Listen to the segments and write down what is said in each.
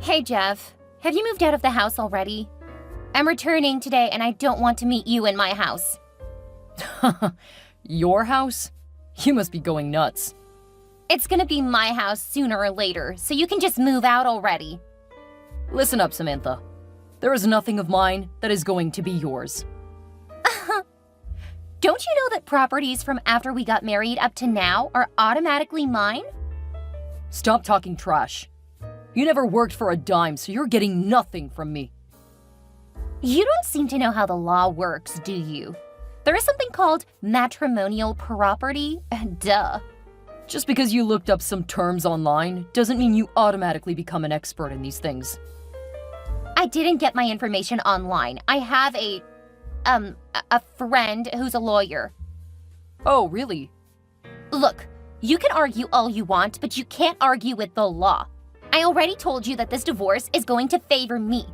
Hey, Jeff. Have you moved out of the house already? I'm returning today and I don't want to meet you in my house. Your house? You must be going nuts. It's gonna be my house sooner or later, so you can just move out already. Listen up, Samantha. There is nothing of mine that is going to be yours. Don't you know that properties from after we got married up to now are automatically mine? Stop talking trash. You never worked for a dime, so you're getting nothing from me. You don't seem to know how the law works, do you? There is something called matrimonial property. Duh. Just because you looked up some terms online doesn't mean you automatically become an expert in these things. I didn't get my information online. I have a friend who's a lawyer. Oh, really? Look, you can argue all you want, but you can't argue with the law. I already told you that this divorce is going to favor me.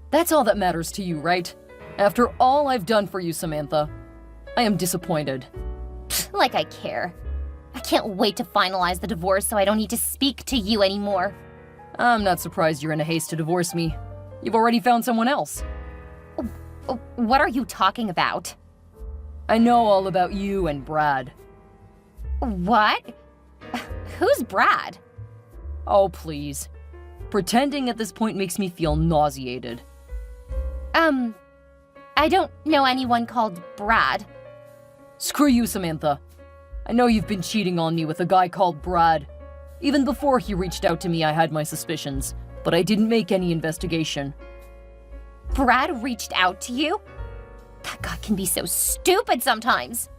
That's all that matters to you, right? After all I've done for you, Samantha, I am disappointed. Like I care. I can't wait to finalize the divorce so I don't need to speak to you anymore. I'm not surprised you're in a haste to divorce me. You've already found someone else. What are you talking about? I know all about you and Brad. What? Who's Brad? Oh, please. Pretending at this point makes me feel nauseated. I don't know anyone called Brad. Screw you, Samantha. I know you've been cheating on me with a guy called Brad. Even before he reached out to me, I had my suspicions, but I didn't make any investigation. Brad reached out to you? That guy can be so stupid sometimes.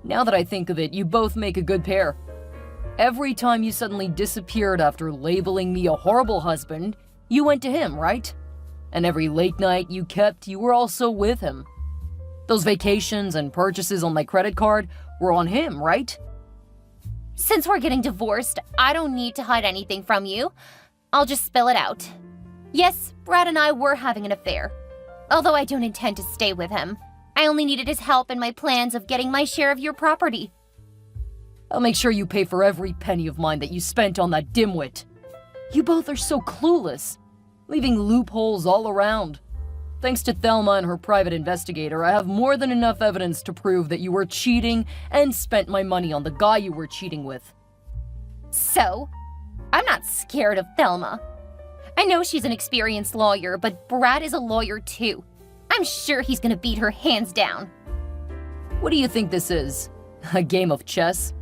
Now that I think of it, you both make a good pair. Every time you suddenly disappeared after labeling me a horrible husband, you went to him, right? And every late night you were also with him. Those vacations and purchases on my credit card were on him, right? Since we're getting divorced, I don't need to hide anything from you. I'll just spill it out. Yes, Brad and I were having an affair. Although I don't intend to stay with him. I only needed his help in my plans of getting my share of your property. I'll make sure you pay for every penny of mine that you spent on that dimwit. You both are so clueless, leaving loopholes all around. Thanks to Thelma and her private investigator, I have more than enough evidence to prove that you were cheating and spent my money on the guy you were cheating with. So, I'm not scared of Thelma. I know she's an experienced lawyer, but Brad is a lawyer too. I'm sure he's gonna beat her hands down. What do you think this is? A game of chess?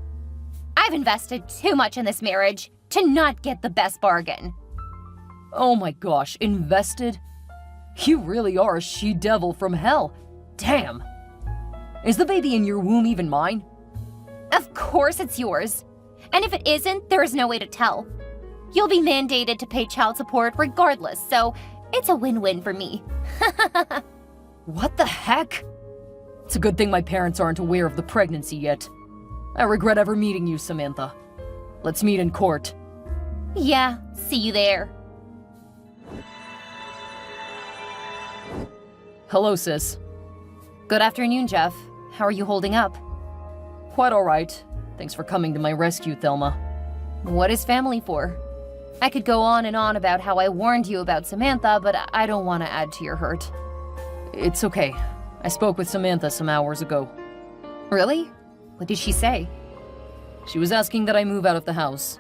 I've invested too much in this marriage to not get the best bargain. Oh my gosh, invested? You really are a she-devil from hell. Damn. Is the baby in your womb even mine? Of course it's yours. And if it isn't, there is no way to tell. You'll be mandated to pay child support regardless, so it's a win-win for me. What the heck? It's a good thing my parents aren't aware of the pregnancy yet. I regret ever meeting you, Samantha. Let's meet in court. Yeah, see you there. Hello, sis. Good afternoon, Jeff. How are you holding up? Quite all right. Thanks for coming to my rescue, Thelma. What is family for? I could go on and on about how I warned you about Samantha, but I don't want to add to your hurt. It's okay. I spoke with Samantha some hours ago. Really? What did she say? She was asking that I move out of the house.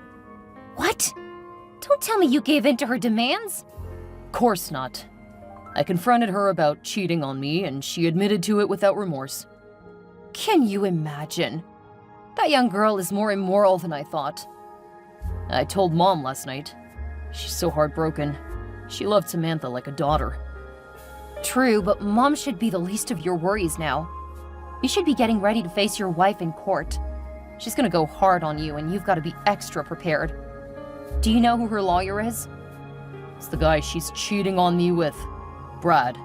What? Don't tell me you gave in to her demands? Course not. I confronted her about cheating on me, and she admitted to it without remorse. Can you imagine? That young girl is more immoral than I thought. I told Mom last night. She's so heartbroken. She loved Samantha like a daughter. True, but Mom should be the least of your worries now. You should be getting ready to face your wife in court. She's gonna go hard on you, and you've got to be extra prepared. Do you know who her lawyer is? It's the guy she's cheating on me with. Brad.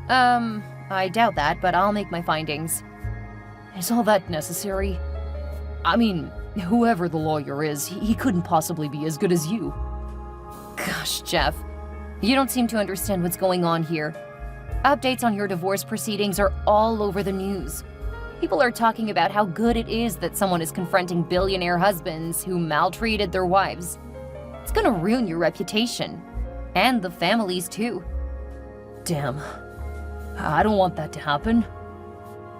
I doubt that, but I'll make my findings. Is all that necessary? I mean, whoever the lawyer is, he couldn't possibly be as good as you. Gosh, Jeff. You don't seem to understand what's going on here. Updates on your divorce proceedings are all over the news. People are talking about how good it is that someone is confronting billionaire husbands who maltreated their wives. It's gonna ruin your reputation. And the family's too. Damn. I don't want that to happen.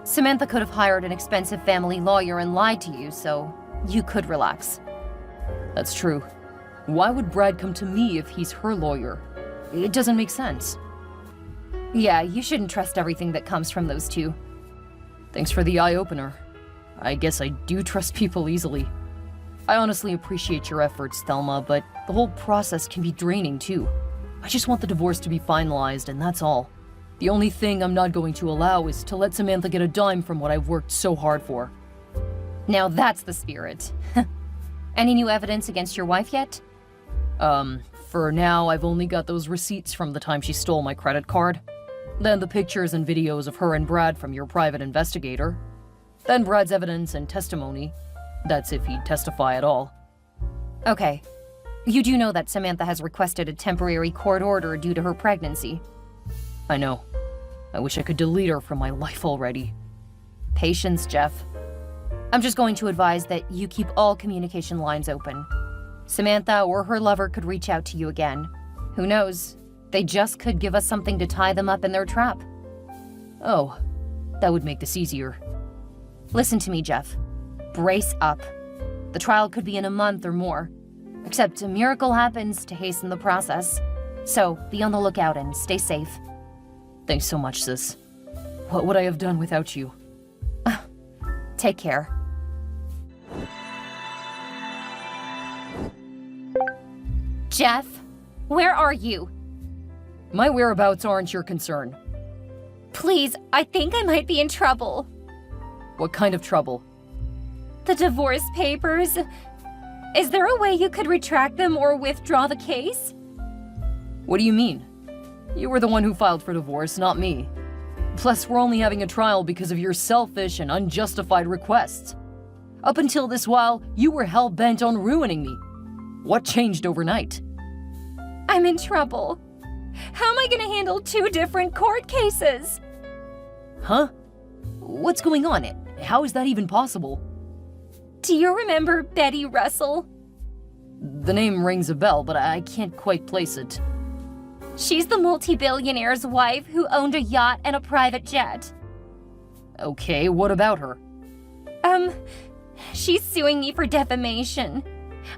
Samantha could have hired an expensive family lawyer and lied to you, so you could relax. That's true. Why would Brad come to me if he's her lawyer? It doesn't make sense. Yeah, you shouldn't trust everything that comes from those two. Thanks for the eye-opener. I guess I do trust people easily. I honestly appreciate your efforts, Thelma, but the whole process can be draining too. I just want the divorce to be finalized, and that's all. The only thing I'm not going to allow is to let Samantha get a dime from what I've worked so hard for. Now that's the spirit. Any new evidence against your wife yet? For now, I've only got those receipts from the time she stole my credit card. Then the pictures and videos of her and Brad from your private investigator. Then Brad's evidence and testimony. That's if he'd testify at all. Okay. You do know that Samantha has requested a temporary court order due to her pregnancy. I know. I wish I could delete her from my life already. Patience, Jeff. I'm just going to advise that you keep all communication lines open. Samantha or her lover could reach out to you again. Who knows? They just could give us something to tie them up in their trap. Oh, that would make this easier. Listen to me, Jeff. Brace up. The trial could be in a month or more. Except a miracle happens to hasten the process. So be on the lookout and stay safe. Thanks so much, sis. What would I have done without you? Take care. Jeff, where are you? My whereabouts aren't your concern. Please, I think I might be in trouble. What kind of trouble? The divorce papers. Is there a way you could retract them or withdraw the case? What do you mean? You were the one who filed for divorce, not me. Plus, we're only having a trial because of your selfish and unjustified requests. Up until this while, you were hell-bent on ruining me. What changed overnight? I'm in trouble. How am I going to handle 2 different court cases? Huh? What's going on? How is that even possible? Do you remember Betty Russell? The name rings a bell, but I can't quite place it. She's the multi-billionaire's wife who owned a yacht and a private jet. Okay, what about her? She's suing me for defamation.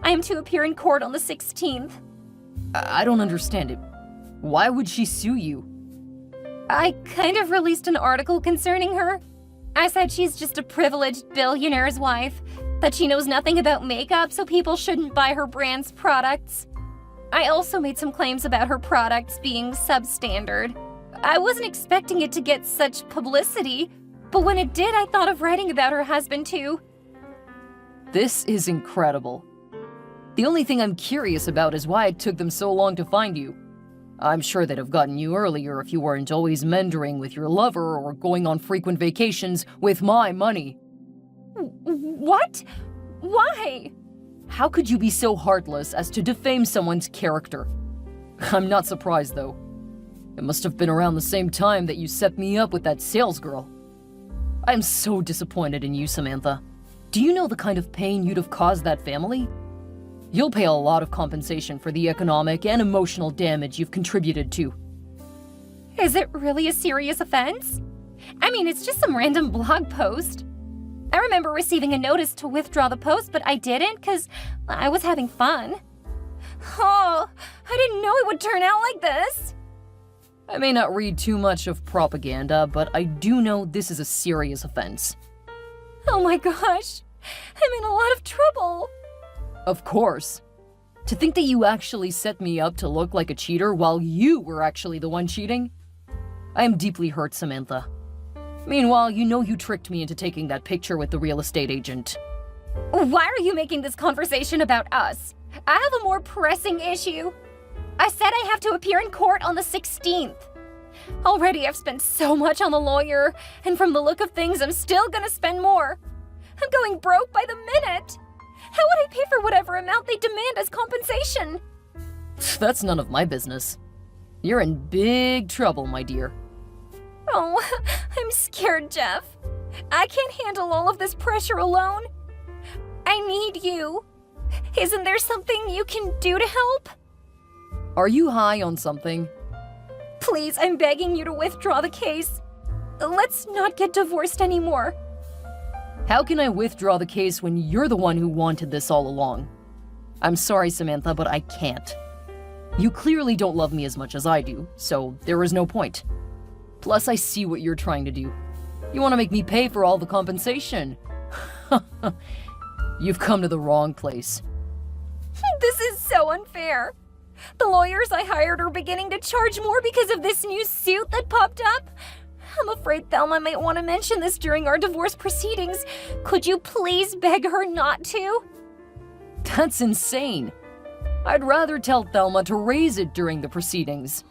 I am to appear in court on the 16th. I don't understand it. Why would she sue you? I kind of released an article concerning her. I said she's just a privileged billionaire's wife, that she knows nothing about makeup, so people shouldn't buy her brand's products. I also made some claims about her products being substandard. I wasn't expecting it to get such publicity, but when it did, I thought of writing about her husband too. This is incredible. The only thing I'm curious about is why it took them so long to find you. I'm sure they'd have gotten you earlier if you weren't always mentoring with your lover or going on frequent vacations with my money. What? Why? How could you be so heartless as to defame someone's character? I'm not surprised, though. It must have been around the same time that you set me up with that sales girl. I'm so disappointed in you, Samantha. Do you know the kind of pain you'd have caused that family? You'll pay a lot of compensation for the economic and emotional damage you've contributed to. Is it really a serious offense? I mean, it's just some random blog post. I remember receiving a notice to withdraw the post, but I didn't because I was having fun. Oh, I didn't know it would turn out like this. I may not read too much of propaganda, but I do know this is a serious offense. Oh my gosh, I'm in a lot of trouble. Of course. To think that you actually set me up to look like a cheater while you were actually the one cheating? I am deeply hurt, Samantha. Meanwhile, you know you tricked me into taking that picture with the real estate agent. Why are you making this conversation about us? I have a more pressing issue. I said I have to appear in court on the 16th. Already I've spent so much on the lawyer, and from the look of things, I'm still gonna spend more. I'm going broke by the minute. How would I pay for whatever amount they demand as compensation? That's none of my business. You're in big trouble, my dear. Oh, I'm scared, Jeff. I can't handle all of this pressure alone. I need you. Isn't there something you can do to help? Are you high on something? Please, I'm begging you to withdraw the case. Let's not get divorced anymore. How can I withdraw the case when you're the one who wanted this all along? I'm sorry, Samantha, but I can't. You clearly don't love me as much as I do, so there is no point. Plus, I see what you're trying to do. You want to make me pay for all the compensation. You've come to the wrong place. This is so unfair. The lawyers I hired are beginning to charge more because of this new suit that popped up. I'm afraid Thelma might want to mention this during our divorce proceedings. Could you please beg her not to? That's insane. I'd rather tell Thelma to raise it during the proceedings.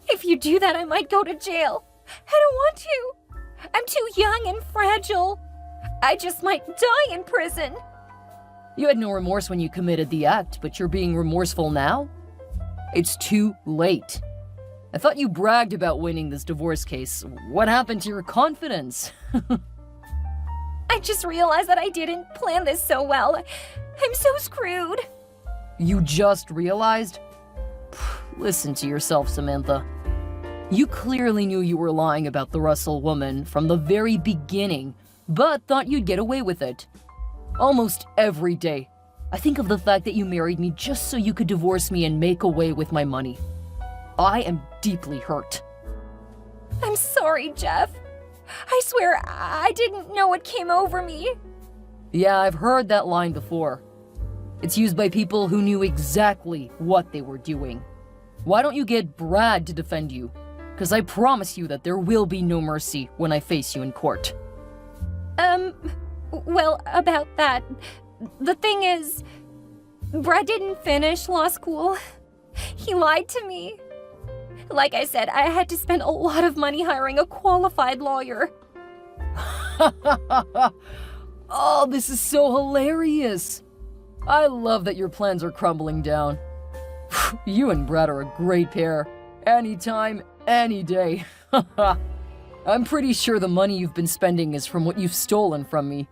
If you do that, I might go to jail. I don't want to. I'm too young and fragile. I just might die in prison. You had no remorse when you committed the act, but you're being remorseful now? It's too late. I thought you bragged about winning this divorce case. What happened to your confidence? I just realized that I didn't plan this so well. I'm so screwed. You just realized? Listen to yourself, Samantha. You clearly knew you were lying about the Russell woman from the very beginning, but thought you'd get away with it. Almost every day, I think of the fact that you married me just so you could divorce me and make away with my money. I am deeply hurt. I'm sorry, Jeff. I swear I didn't know what came over me. Yeah, I've heard that line before. It's used by people who knew exactly what they were doing. Why don't you get Brad to defend you? Because I promise you that there will be no mercy when I face you in court. Well, about that, the thing is, Brad didn't finish law school. He lied to me. Like I said, I had to spend a lot of money hiring a qualified lawyer. Oh, this is so hilarious. I love that your plans are crumbling down. You and Brad are a great pair. Anytime, any day. I'm pretty sure the money you've been spending is from what you've stolen from me.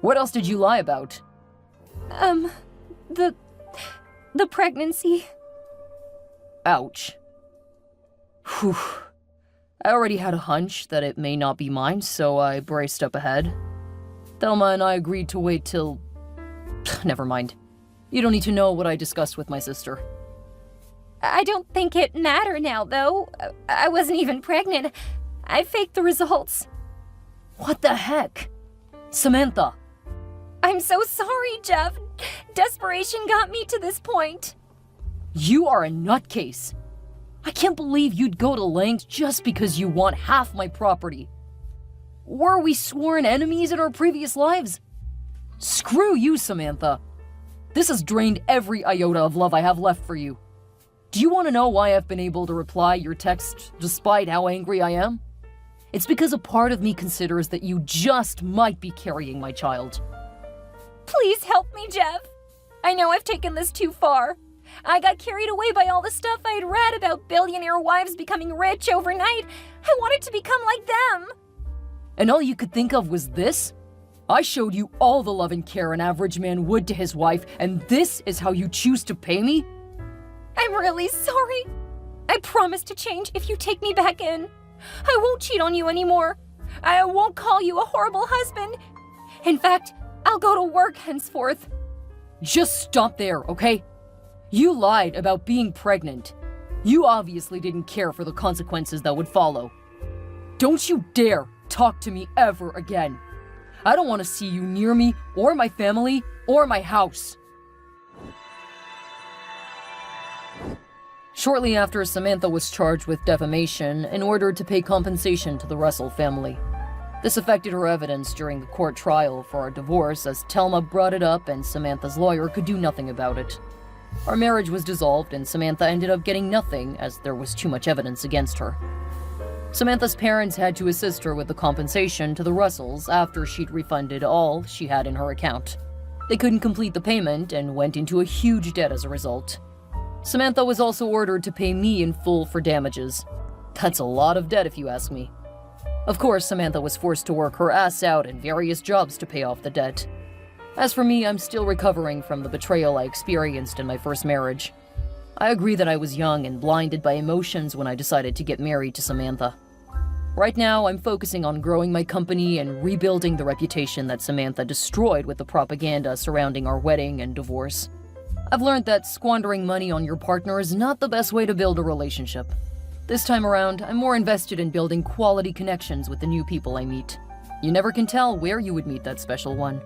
What else did you lie about? The pregnancy. Ouch. Whew. I already had a hunch that it may not be mine, so I braced up ahead. Thelma and I agreed to wait till... Never mind. You don't need to know what I discussed with my sister. I don't think it mattered now, though. I wasn't even pregnant. I faked the results. What the heck? Samantha! I'm so sorry, Jeff. Desperation got me to this point. You are a nutcase. I can't believe you'd go to lengths just because you want half my property. Were we sworn enemies in our previous lives? Screw you, Samantha. This has drained every iota of love I have left for you. Do you want to know why I've been able to reply your text despite how angry I am? It's because a part of me considers that you just might be carrying my child. Please help me, Jeff. I know I've taken this too far. I got carried away by all the stuff I'd read about billionaire wives becoming rich overnight. I wanted to become like them. And all you could think of was this? I showed you all the love and care an average man would to his wife, and this is how you choose to pay me? I'm really sorry. I promise to change if you take me back in. I won't cheat on you anymore. I won't call you a horrible husband. In fact, I'll go to work henceforth. Just stop there, okay? You lied about being pregnant. You obviously didn't care for the consequences that would follow. Don't you dare talk to me ever again. I don't want to see you near me, or my family, or my house. Shortly after, Samantha was charged with defamation in order to pay compensation to the Russell family. This affected her evidence during the court trial for our divorce, as Thelma brought it up and Samantha's lawyer could do nothing about it. Our marriage was dissolved and Samantha ended up getting nothing as there was too much evidence against her. Samantha's parents had to assist her with the compensation to the Russells after she'd refunded all she had in her account. They couldn't complete the payment and went into a huge debt as a result. Samantha was also ordered to pay me in full for damages. That's a lot of debt if you ask me. Of course, Samantha was forced to work her ass out in various jobs to pay off the debt. As for me, I'm still recovering from the betrayal I experienced in my first marriage. I agree that I was young and blinded by emotions when I decided to get married to Samantha. Right now, I'm focusing on growing my company and rebuilding the reputation that Samantha destroyed with the propaganda surrounding our wedding and divorce. I've learned that squandering money on your partner is not the best way to build a relationship. This time around, I'm more invested in building quality connections with the new people I meet. You never can tell where you would meet that special one.